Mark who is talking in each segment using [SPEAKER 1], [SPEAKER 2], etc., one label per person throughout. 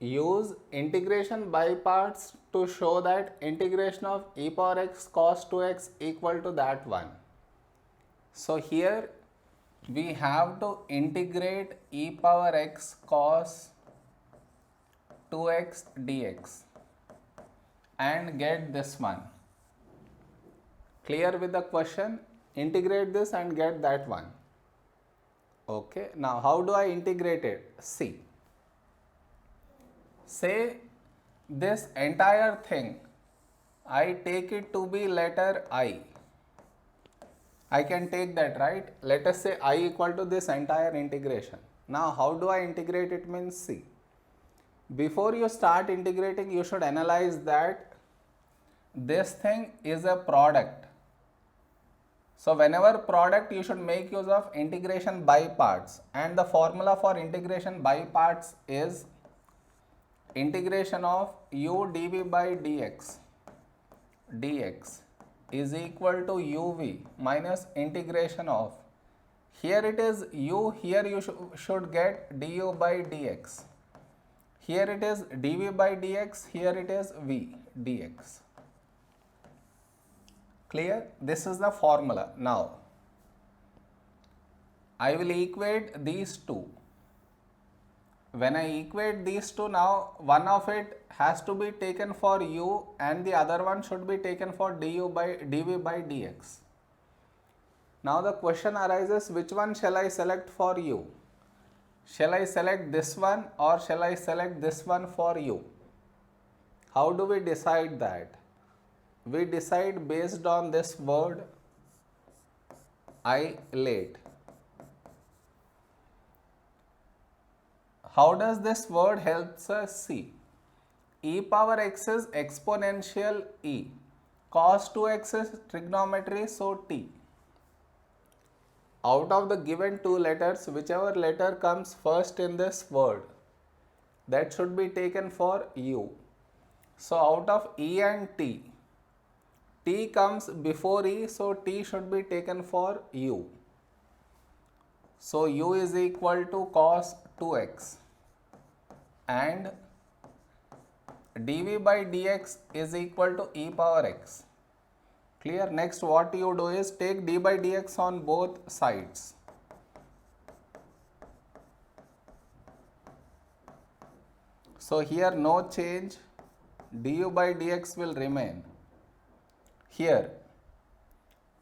[SPEAKER 1] use integration by parts to show that integration of e power x cos 2x equal to that one. So here we have to integrate e power x cos 2x dx and get this one. Clear with the question? Integrate this and get that one. Okay, now how do I integrate it? See, say this entire thing, I take it to be letter I. I can take that, right? Let us say I equal to this entire integration. Now how do I integrate it means see. Before you start integrating, you should analyze that this thing is a product. So whenever product, you should make use of integration by parts, and the formula for integration by parts is integration of u dv by dx is equal to uv minus integration of, here it is u, here you should get du by dx, here it is dv by dx, here it is v dx. Clear? This is the formula. Now I will equate these two. When I equate these two, now one of it has to be taken for u and the other one should be taken for dv by dx. Now the question arises, which one shall I select for u? Shall I select this one or shall I select this one for u? How do we decide that? We decide based on this word late. How does this word helps us see? E power x is exponential e, cos 2x is trigonometry, so t. Out of the given two letters, whichever letter comes first in this word, that should be taken for u. So out of e and t comes before e, so t should be taken for u. So u is equal to cos 2x and dv by dx is equal to e power x. Clear? Next what you do is take d by dx on both sides. So here no change, du by dx will remain. Here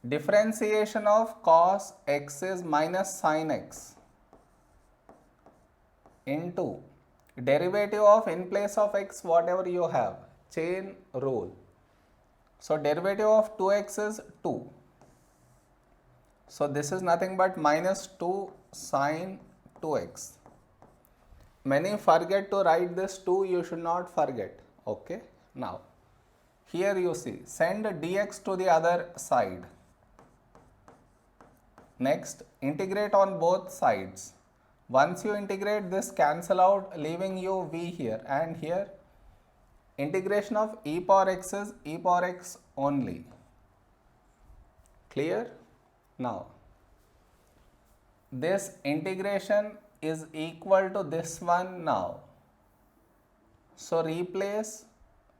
[SPEAKER 1] differentiation of cos x is minus sin x into derivative of in place of x whatever you have, chain rule. So derivative of 2x is 2. So this is nothing but minus 2 sin 2x. Many forget to write this 2, you should not forget. Okay. Now here you see, send dx to the other side. Next, integrate on both sides. Once you integrate, this cancel out, leaving you v here, and here integration of e power x is e power x only. Clear? Now this integration is equal to this one now. So replace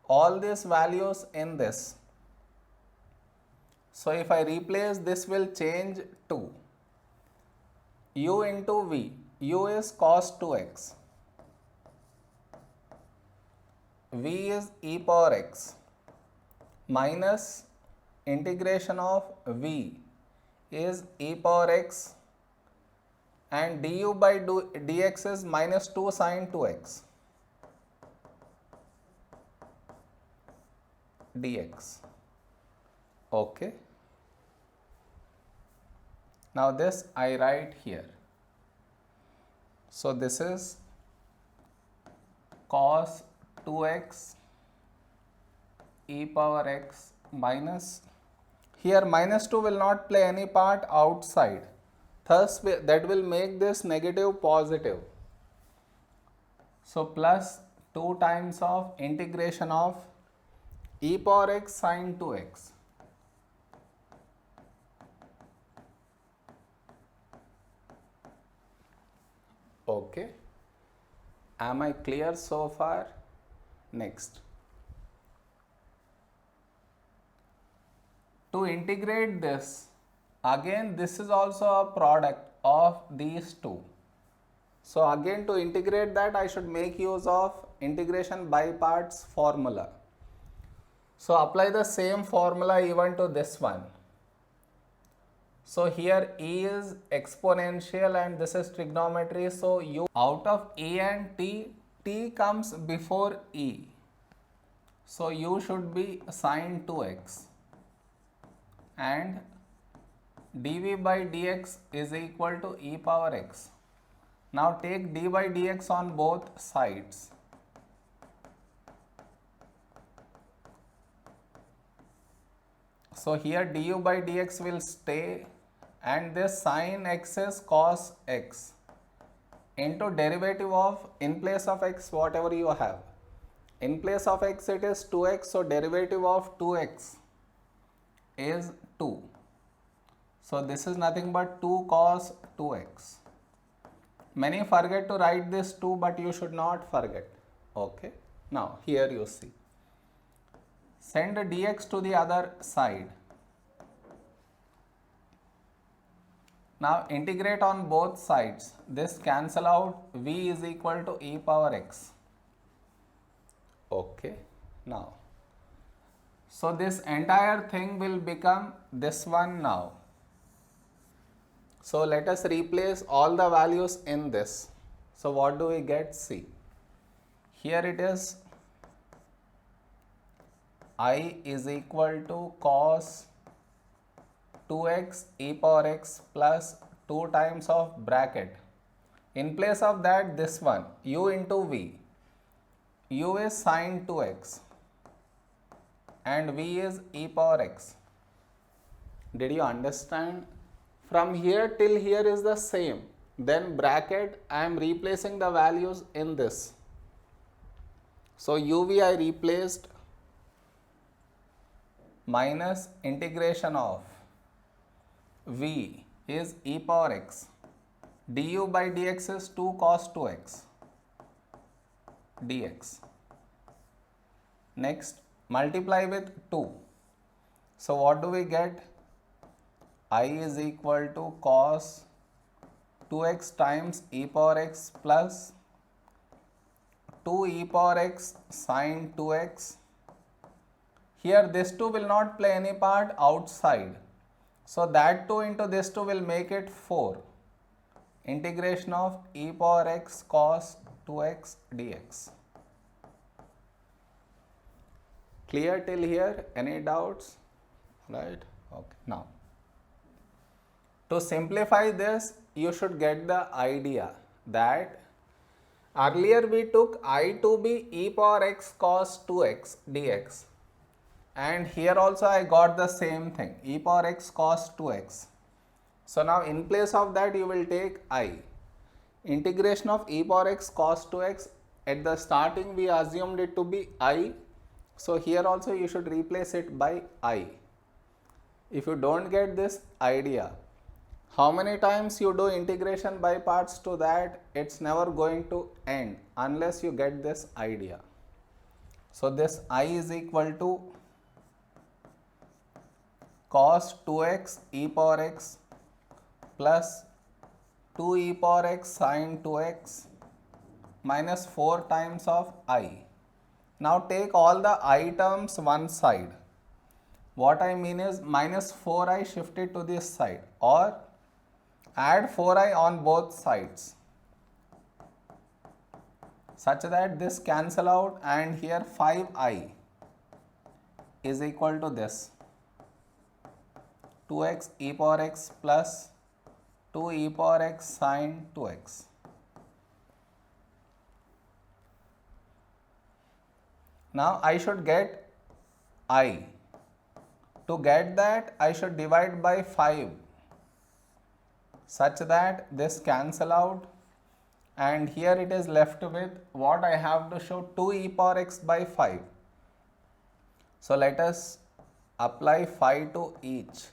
[SPEAKER 1] all these values in this. So if I replace, this will change to u into v. U is cos 2x, v is e power x minus integration of v is e power x and du by dx is minus 2 sin 2x dx. Okay. Now this I write here. So this is cos 2x e power x minus, here minus 2 will not play any part outside, thus that will make this negative positive. So plus 2 times of integration of e power x sin 2x. Okay. Am I clear so far? Next. To integrate this, again this is also a product of these two. So again to integrate that I should make use of integration by parts formula. So apply the same formula even to this one. So here E is exponential and this is trigonometry. So you out of E and T, T comes before E. So U should be sine 2x and dv by dx is equal to e power x. Now take d by dx on both sides. So here du by dx will stay and this sin x is cos x into derivative of, in place of x whatever you have. In place of x it is 2x, so derivative of 2x is 2. So this is nothing but 2 cos 2x. Many forget to write this 2, but you should not forget. Okay. Now here you see. Send dx to the other side. Now integrate on both sides. This cancel out, v is equal to e power x. Okay. Now, so this entire thing will become this one now. So let us replace all the values in this. So what do we get? See. Here it is I is equal to cos 2x e power x plus 2 times of bracket. In place of that, this one u into v. U is sine 2x and v is e power x. Did you understand? From here till here is the same. Then bracket, I am replacing the values in this. So uv I replaced minus integration of v is e power x. Du by dx is 2 cos 2x dx. Next, multiply with 2. So what do we get? I is equal to cos 2x times e power x plus 2 e power x sine 2x. Here this 2 will not play any part outside. So that 2 into this 2 will make it 4. Integration of e power x cos 2x dx. Clear till here? Any doubts? Right? Okay. Now, to simplify this, you should get the idea that earlier we took I to be e power x cos 2x dx. And here also I got the same thing, e power x cos 2x. So now in place of that you will take I. Integration of e power x cos 2x, at the starting we assumed it to be I. So here also you should replace it by I. If you don't get this idea, how many times you do integration by parts to that, it's never going to end unless you get this idea. So this I is equal to cos 2x e power x plus 2 e power x sine 2x minus 4 times of I. Now take all the I terms one side. What I mean is minus 4i shifted to this side, or add 4i on both sides such that this cancel out, and here 5i is equal to this 2x e power x plus 2 e power x sine 2x. Now I should get I. To get that, I should divide by 5 such that this cancel out, and here it is left with what I have to show, 2 e power x by 5. So let us apply 5 to each.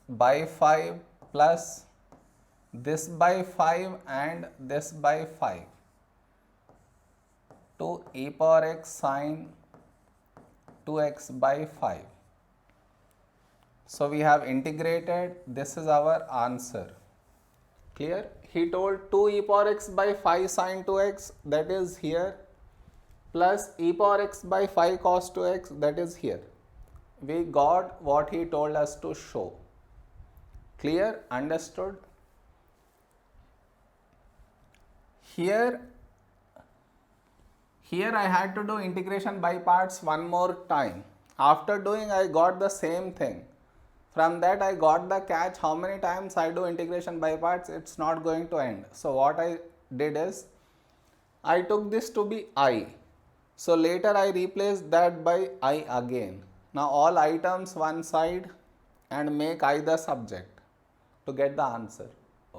[SPEAKER 1] By 5 plus this by 5 and this by 5. to e power x sine 2x by 5. So we have integrated, this is our answer. Clear? He told 2 e power x by 5 sine 2x, that is here, plus e power x by 5 cos 2x, that is here. We got what he told us to show. Clear? Understood? Here I had to do integration by parts one more time. After doing, I got the same thing. From that I got the catch, how many times I do integration by parts, it's not going to end. So what I did is, I took this to be I. So later I replaced that by I again. Now all items one side and make I the subject to get the answer.